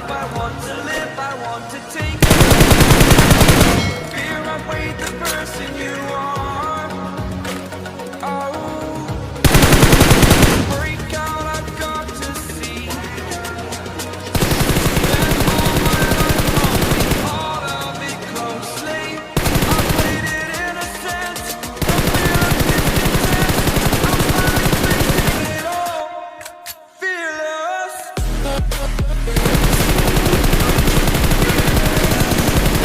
life I want to live, I want to take it. Fear I weighed the person you are. Oh, break out, I've got to see. Spent all my life holding all of it closely. I played it innocent, a fear of discontent. I'm finally facing it all, fearless.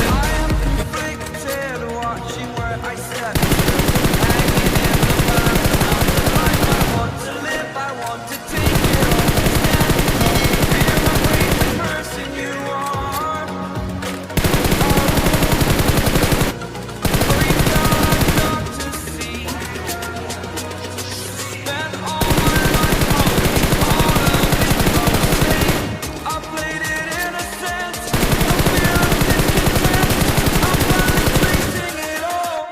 I am conflicted, watching where I step, hanging in the balance of the life I want to live, I want to take it all, standing up, fear I weighed the person you are. Break out, I've got to see. Spent all my life holding all of it closely. I played it innocent, a fear of discontent. I'm finally facing it all,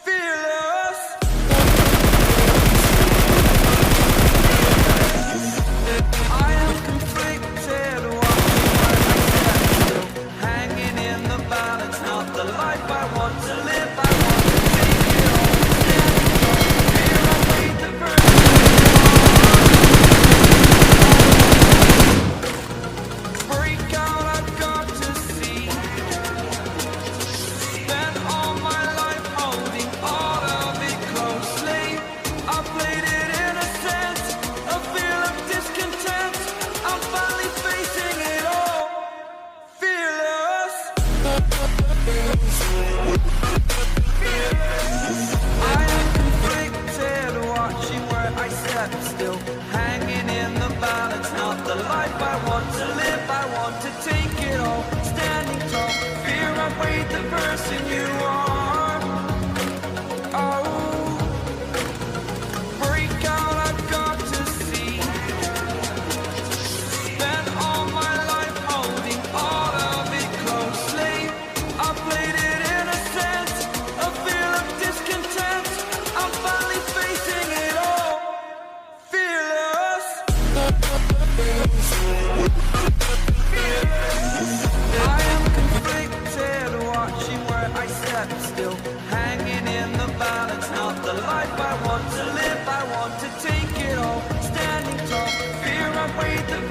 fearless. I am conflicted, watching where I step, still hanging in the balance. Not the life I want to live, I want to take it all, standing tall. Fear I weighed the person you are. Break out, I've got to see. Spent all my life holding all of it closely. I played it innocent, a feel of discontent. I'm finally facing it all, fearless. I am conflicted, watching where I step, still hanging in the balance. Not the life I want to live, I want to take it all, standing tall. Fear I weighed the person you are. Oh, break out, I've got to see. Spent all my life holding all of it closely. I played it innocent, a feel of discontent. I'm finally facing it all, fearless. I am conflicted, watching where I step, still hanging in the balance. Not the life I want to live, I want to take it all, standing tall. Fear I weighed the